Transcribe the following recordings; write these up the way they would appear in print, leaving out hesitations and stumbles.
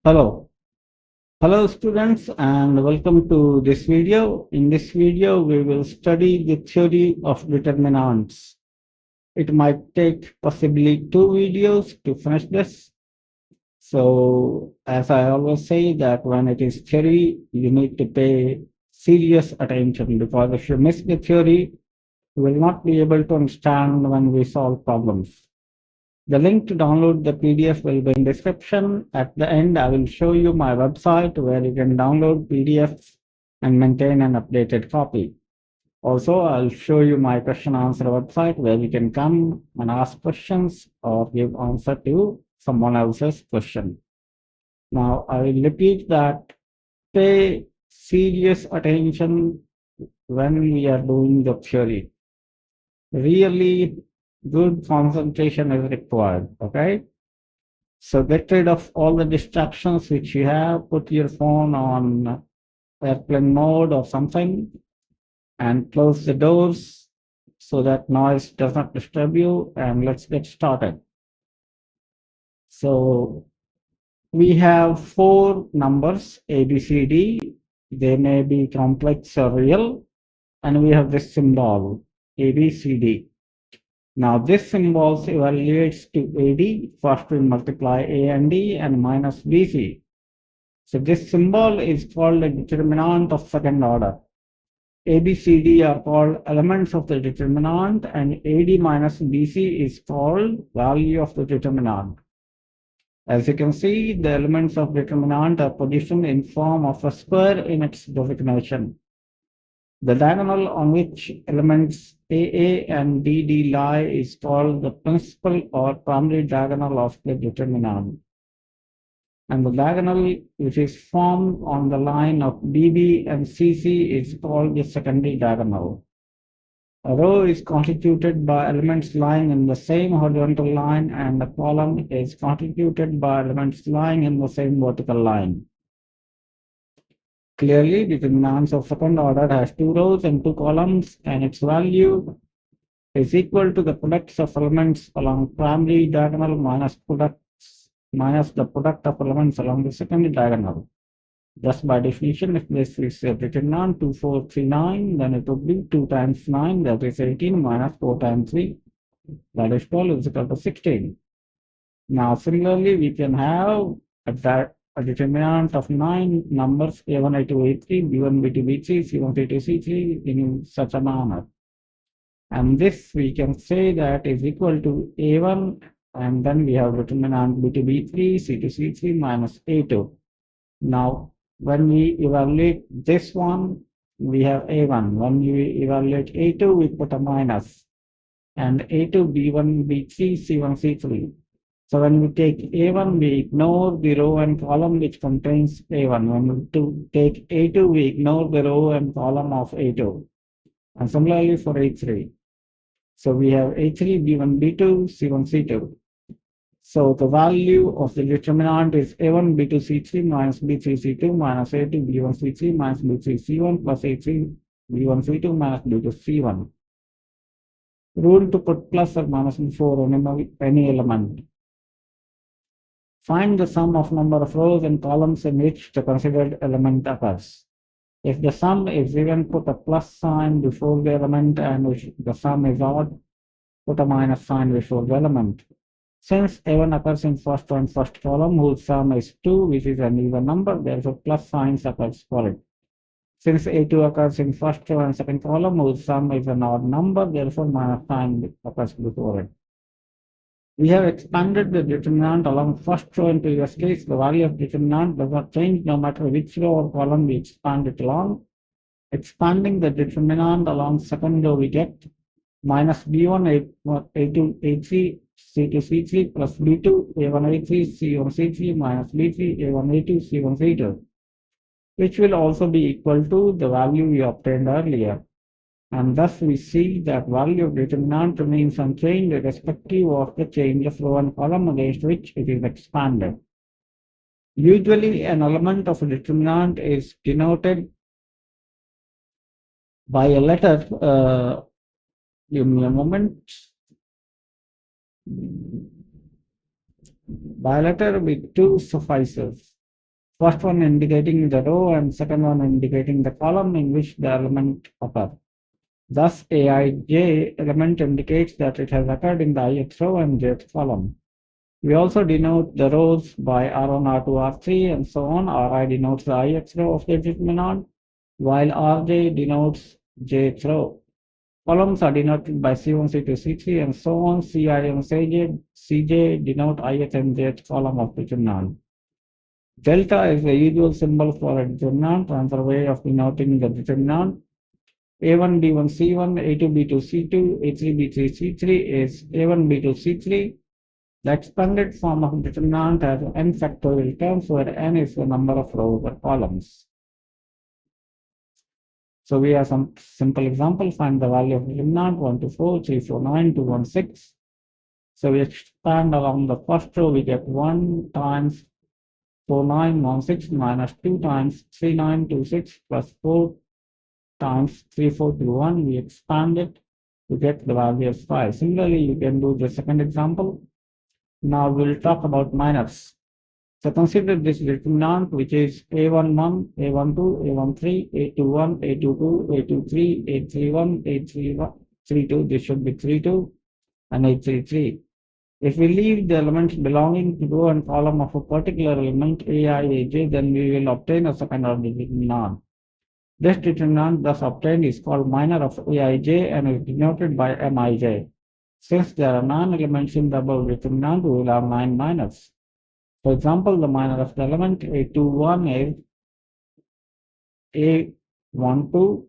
Hello. Hello students and welcome to this video. In this video, we will study the theory of determinants. It might take possibly two videos to finish this. So as I always say that when it is theory, you need to pay serious attention because if you miss the theory, you will not be able to understand when we solve problems. The link to download the PDF will be in description. At the end, I will show you my website where you can download PDFs and maintain an updated copy. Also, I'll show you my question answer website where you can come and ask questions or give answer to someone else's question. Now, I will repeat that pay serious attention when we are doing the theory. Really good concentration is required, okay? So get rid of all the distractions which you have. Put your phone on airplane mode or something and close the doors so that noise does not disturb you. And let's get started. So we have four numbers A, B, C, D. They may be complex or real. And we have this symbol A, B, C, D. Now this symbol evaluates to AD. First we multiply A and D and minus BC. So this symbol is called a determinant of second order. A, B, C, D are called elements of the determinant and AD minus BC is called value of the determinant. As you can see, the elements of determinant are positioned in form of a square in its designation. The diagonal on which elements AA and DD lie is called the principal or primary diagonal of the determinant. And the diagonal which is formed on the line of BB and CC is called the secondary diagonal. A row is constituted by elements lying in the same horizontal line and a column is constituted by elements lying in the same vertical line. Clearly, determinants of second order has two rows and two columns and its value is equal to the products of elements along primary diagonal minus the product of elements along the secondary diagonal. Thus, by definition, if this is a determinant 2439, then it would be 2 times 9, that is 18, minus 4 times 3, that is 12, is equal to 16. Now, similarly, we can have a determinant of 9 numbers A1, A2, A3, B1, B2, B3, C1, C2, C3 in such a manner. And this we can say that is equal to A1, and then we have determinant B2, B3, C2, C3 minus A2. Now, when we evaluate this one, we have A1. When we evaluate A2, we put a minus. And A2, B1, B3, C1, C3. So when we take A1, we ignore the row and column which contains A1. When we take A2, we ignore the row and column of A2. And similarly for A3. So we have A3, B1, B2, C1, C2. So the value of the determinant is A1 B2 C3 minus B3 C2 minus A2 B1 C3 minus B3 C1 plus A3 B1 C2 minus B2 C1. Rule to put plus or minus before any element. Find the sum of number of rows and columns in which the considered element occurs. If the sum is even, put a plus sign before the element, and if the sum is odd, put a minus sign before the element. Since A1 occurs in first row and first column, whose sum is 2, which is an even number, therefore plus signs occurs for it. Since A2 occurs in first row and second column, whose sum is an odd number, therefore minus sign occurs before it. We have expanded the determinant along first row in previous case. The value of determinant does not change no matter which row or column we expand it along. Expanding the determinant along second row, we get minus B1, A2, A3, C2, C3 plus B2, A1, A3, C1, C3 minus B3, A1, A2, C1, C2, which will also be equal to the value we obtained earlier. And thus we see that value of determinant remains unchanged irrespective of the change of row and column against which it is expanded. Usually an element of a determinant is denoted by a letter. Give me a moment. By letter with 2 suffices. First one indicating the row and second one indicating the column in which the element occurs. Thus, Aij element indicates that it has occurred in the ith row and jth column. We also denote the rows by R1, R2, R3, and so on. Ri denotes the ith row of the determinant, while Rj denotes jth row. Columns are denoted by C1, C2, C3, and so on. Ci and Cj denote ith and jth column of determinant. Delta is the usual symbol for a determinant, another way of denoting the determinant. A1, B1, C1, A2, B2, C2, A3, B3, C3 is A1, B2, C3. The expanded form of determinant has n factorial terms where n is the number of rows or columns. So we have some simple example. Find the value of determinant 1 to 4, 3, 4, 9, 2, 1, 6. So we expand along the first row, we get 1 times 4, 9, 1, 6 minus 2 times 3, 9, 2, 6 plus 4 times 3, 4, 2, 1. We expand it to get the value of 5. Similarly, you can do the second example. Now we'll talk about minors. So consider this determinant, which is A11, A12, A13, A21, A22, A23, A31, A32. This should be 32 and A33. If we leave the elements belonging to row and column of a particular element Ai, Aj, then we will obtain a second order determinant. This determinant thus obtained is called minor of Aij and is denoted by Mij. Since there are 9 elements in the above determinant, we will have 9 minors. For example, the minor of the element A21 is A12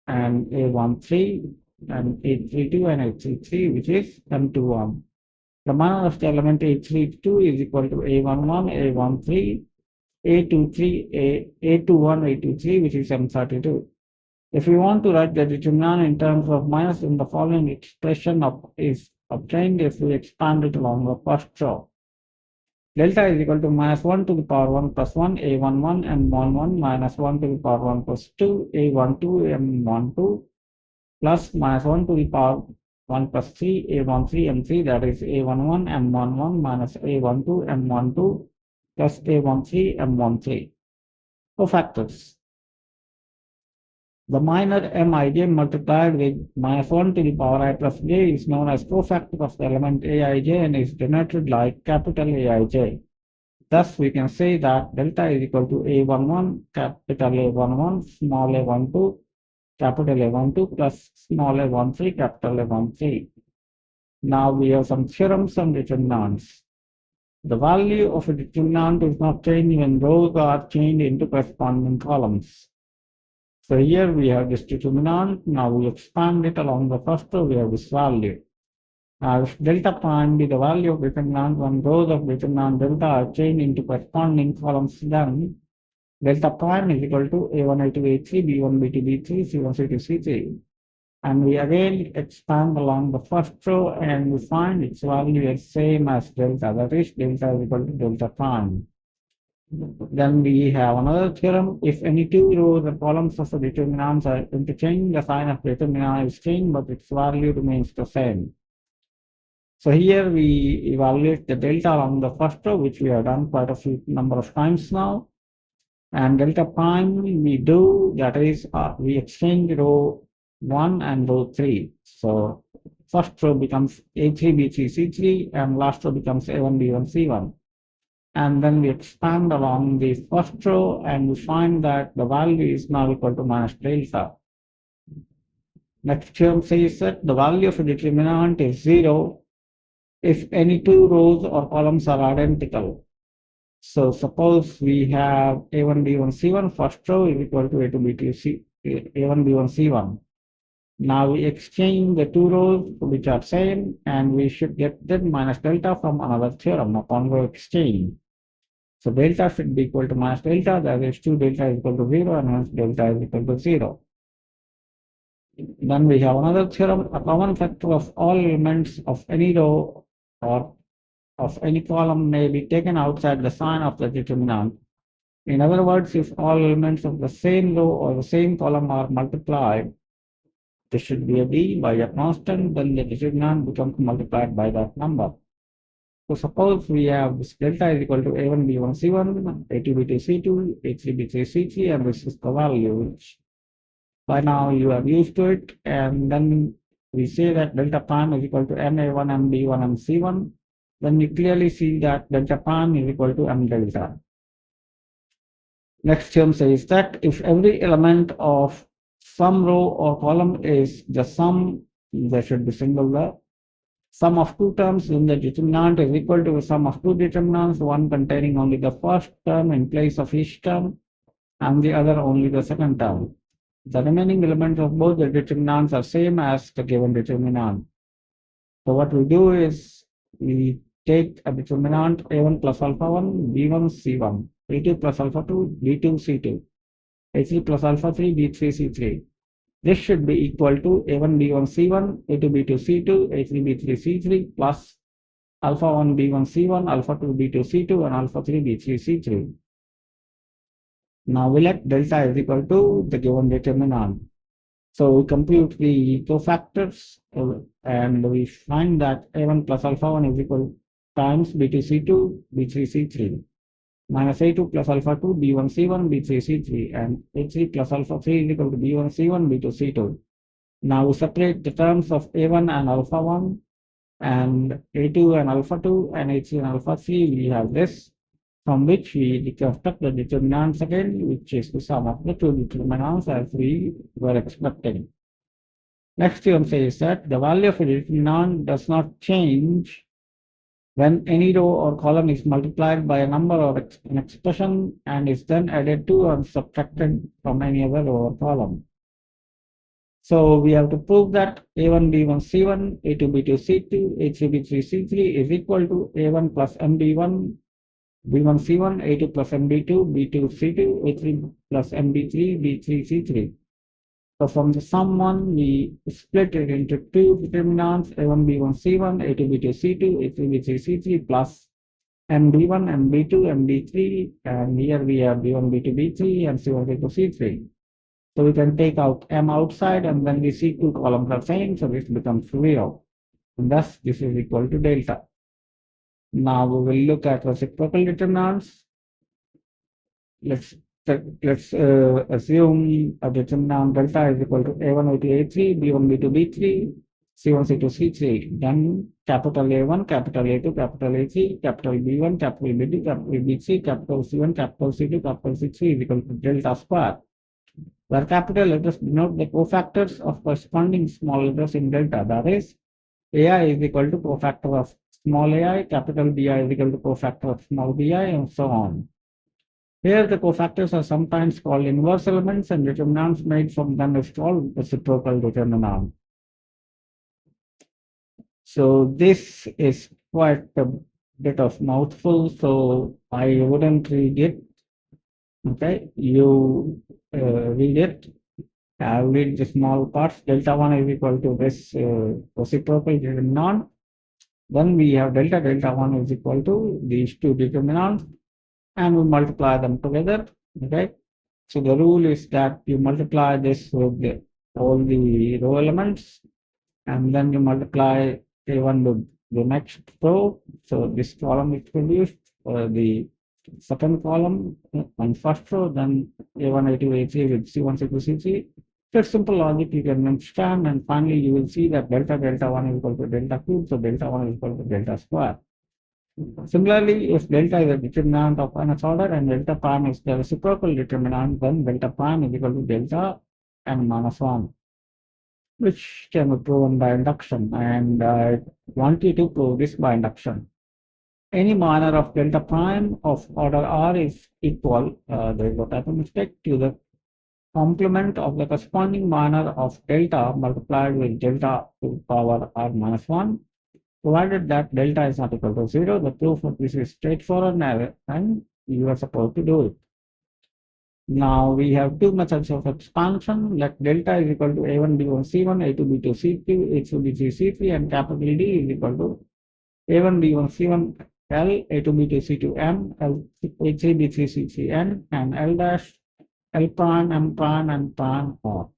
and A13 and A32 and A33, which is M21. The minor of the element A32 is equal to A11, A13, A23, A21, A23, which is M32. If we want to write the determinant in terms of minus, then the following expression is obtained if we expand it along the first row. Delta is equal to minus 1 to the power 1 plus 1, A11 M11 minus 1 to the power 1 plus 2, A12 M12 plus minus 1 to the power 1 plus 3, A13 M3, that is A11 M11 minus A12 M12 plus A13 M13. Cofactors. The minor Mij multiplied with minus 1 to the power I plus j is known as cofactor of the element Aij and is denoted like capital Aij. Thus, we can say that delta is equal to A11, capital A11, small a12, capital A12 plus small a13, capital A13. Now we have some theorems on determinants. The value of a determinant is not changed when rows are changed into corresponding columns. So here we have this determinant. Now we expand it along the first row, we have this value. Now if delta prime be the value of determinant when rows of determinant delta are changed into corresponding columns, then delta prime is equal to A1, A2, A3, B1, B2, B3, C1, C2, C3. And we again expand along the first row and we find its value is same as delta, that is delta is equal to delta prime. Then we have another theorem. If any two rows or columns of the determinants are interchanged, the sign of determinant is changed, but its value remains the same. So here we evaluate the delta along the first row, which we have done quite a few number of times now. And delta prime we do, that is, we exchange row 1 and row 3. So first row becomes A3, B3, C3, and last row becomes A1, B1, C1. And then we expand along the first row and we find that the value is now equal to minus delta. Next theorem says that the value of a determinant is 0 if any two rows or columns are identical. So suppose we have A1, B1, C1, first row is equal to A2, B2, A1, B1, C1. Now we exchange the two rows which are same and we should get then minus delta from another theorem upon row exchange. So delta should be equal to minus delta, that is 2 delta is equal to 0 and hence delta is equal to 0. Then we have another theorem, a common factor of all elements of any row or of any column may be taken outside the sign of the determinant. In other words, if all elements of the same row or the same column are multiplied, this should be a b by a constant, then the determinant becomes multiplied by that number. So suppose we have this delta is equal to A1 B1 C1, A2 B2 C2, A3 B3 C3, and this is the value which by now you are used to it. And then we say that delta prime is equal to M A1, M B1, and C1. Then you clearly see that delta prime is equal to M delta. Next term says that if every element of some row or column is the sum, there should be singular, sum of two terms, then the determinant is equal to the sum of two determinants, one containing only the first term in place of each term, and the other only the second term. The remaining elements of both the determinants are same as the given determinant. So what we do is we take a determinant A1 plus alpha 1, B1, C1, A2 plus alpha 2, B2, C2, A3 plus alpha 3, B3, C3. This should be equal to A1, B1, C1, A2, B2, C2, A3, B3, C3 plus alpha 1, B1, C1, alpha 2, B2, C2, and alpha 3, B3, C3. Now we let delta is equal to the given determinant. So we compute the cofactors and we find that A1 plus alpha 1 is equal times B2 C2, B3 C3 minus A2 plus alpha 2, B1 C1, B3 C3 and A3 plus alpha 3 is equal to B1 C1, B2 C2. Now we separate the terms of A1 and alpha 1 and A2 and alpha 2 and A3 and alpha 3. We have this from which we reconstruct the determinants again, which is the sum of the two determinants as we were expecting. Next term says that the value of a determinant does not change when any row or column is multiplied by a number or an expression and is then added to or subtracted from any other row or column. So we have to prove that A1 B1 C1, A2 B2 C2, A3 B3 C3 is equal to A1 plus MB1 B1 C1, A2 plus MB2, B2 C2, A3 plus MB3, B3 C3. So from the sum one, we split it into two determinants, A1 B1 C1, A2 B2 C2, A3 B3 C3 plus MB1, MB2, MB3, and here we have B1 B2 B3 and C1 B2 C3. So we can take out M outside and then we see two columns are same, so this becomes 0. And thus this is equal to delta. Now we will look at reciprocal determinants. Let's assume a determinant delta is equal to A1 A2 A3, B1 B2 B3, C1 C2 C3. Then capital A1, capital A2, capital A3, capital B1, capital B2, capital B3, capital C1, capital C2, capital C3 is equal to delta square, where capital letters denote the cofactors of corresponding small letters in delta. That is, AI is equal to cofactor of small ai, capital BI is equal to cofactor of small bi, and so on. Here, the cofactors are sometimes called inverse elements, and determinants made from them is called reciprocal determinant. So this is quite a bit of mouthful, so I wouldn't read it. Okay, you read it. I'll read the small parts. Delta 1 is equal to this reciprocal determinant. Then we have delta 1 is equal to these two determinants, and we multiply them together. Okay, so the rule is that you multiply this with all the row elements, and then you multiply A1 with the next row. So this column is produced, the second column and first row, then A1, A2, A3 with C1, C2, C3. So it's simple logic you can understand, and finally you will see that delta 1 is equal to delta cube, so delta 1 is equal to delta square. Similarly, if delta is a determinant of nth order and delta prime is the reciprocal determinant, then delta prime is equal to delta n minus 1, which can be proven by induction. And I want you to prove this by induction. Any minor of delta prime of order r is equal, there is a type of mistake, to the complement of the corresponding minor of delta multiplied with delta to power r minus 1. Provided that delta is not equal to 0, the proof of this is straightforward and you are supposed to do it. Now we have two methods of expansion. Let delta is equal to A1 B1 C1, A2 B2 C2, A3 B3 C3, and capital D is equal to A1 B1 C1 L, A2 B2 C2 M, A3 B3 C3 N, and L dash L prime, M prime, and prime R.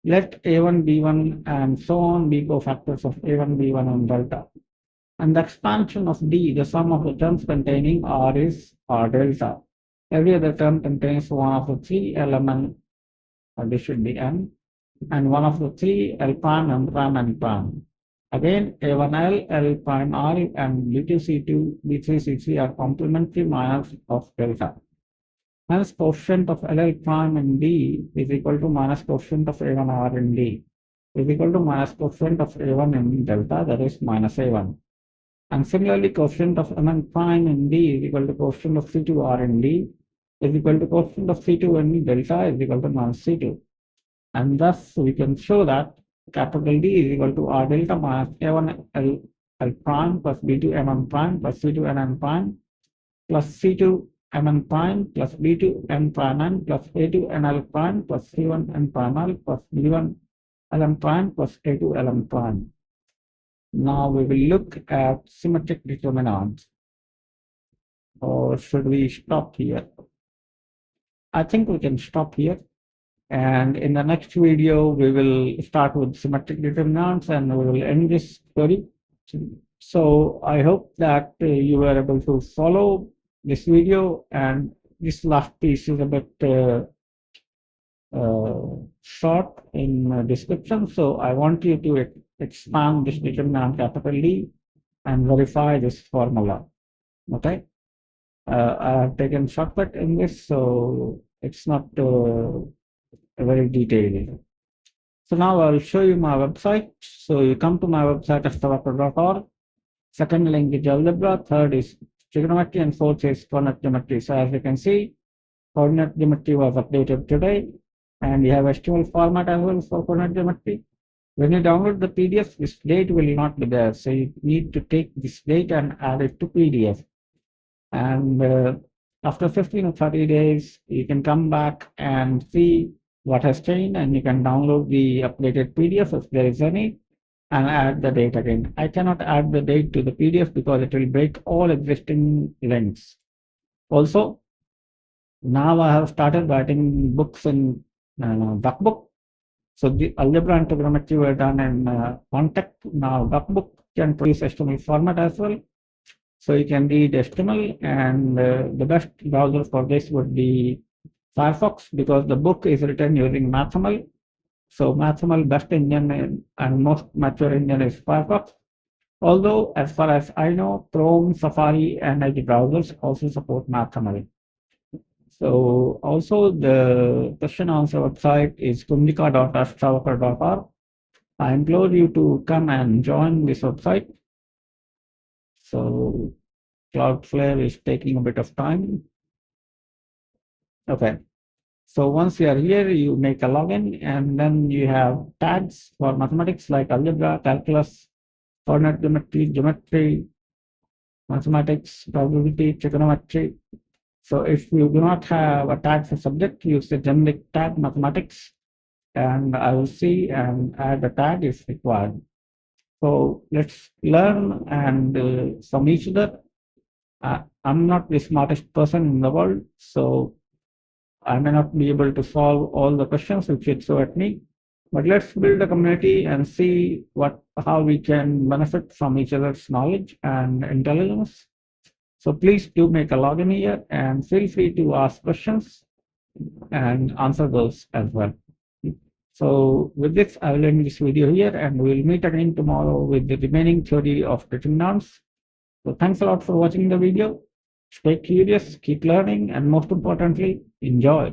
Let A1, B1, and so on be cofactors of A1, B1, and delta. And the expansion of D, the sum of the terms containing R is R delta. Every other term contains one of the three elements, this should be N, and one of the three L prime, M prime, N prime. Again, A1L, L prime R, and B2C2, B3C3 are complementary minors of delta. Hence, quotient of LL prime in D is equal to minus quotient of A1R in D is equal to minus quotient of A1 in delta, that is minus A1. And similarly, quotient of Mn prime in D is equal to quotient of C2R in D is equal to quotient of C2 in delta is equal to minus C2. And thus we can show that capital D is equal to R delta minus A1 L prime plus B2 Mn prime plus C2 Nn prime plus C2 Mn prime plus B2 N prime N plus A2 NL prime plus C1 N prime L plus B1 Lm prime plus A2 Lm prime. Now we will look at symmetric determinants. Or should we stop here? I think we can stop here. And in the next video, we will start with symmetric determinants and we will end this story. So I hope that you were able to follow this video, and this last piece is a bit short in description. So I want you to expand this determinant capital D and verify this formula. Okay. I have taken shortcut in this, so it's not very detailed. So now I'll show you my website. So you come to my website astrologer.org. Second link is algebra, third is trigonometry, and fourth is coordinate geometry. So as you can see, coordinate geometry was updated today, and you have HTML format as well for coordinate geometry. When you download the PDF, this date will not be there. So you need to take this date and add it to PDF. And after 15 or 30 days, you can come back and see what has changed, and you can download the updated PDF if there is any, and add the date again. I cannot add the date to the PDF because it will break all existing links. Also, now I have started writing books in Duckbook. So the algebra and trigonometry were done in Contact. Now Duckbook can produce HTML format as well. So you can read HTML, and the best browser for this would be Firefox, because the book is written using MathML. So MathML best engine and most mature engine is Firefox. Although, as far as I know, Chrome, Safari, and Edge browsers also support MathML. So also the question answer website is kundika.astrologer.org. I implore you to come and join this website. So Cloudflare is taking a bit of time. Okay. So once you are here, you make a login, and then you have tags for mathematics like algebra, calculus, coordinate geometry, geometry, mathematics, probability, trigonometry. So if you do not have a tag for subject, use the generic tag mathematics, and I will see and add a tag if required. So let's learn and from each other. I'm not the smartest person in the world, so I may not be able to solve all the questions which you throw at me, but let's build a community and see how we can benefit from each other's knowledge and intelligence. So please do make a login here and feel free to ask questions and answer those as well. So with this, I will end this video here, and we'll meet again tomorrow with the remaining theory of determinants. So thanks a lot for watching the video. Stay curious, keep learning, and most importantly, enjoy.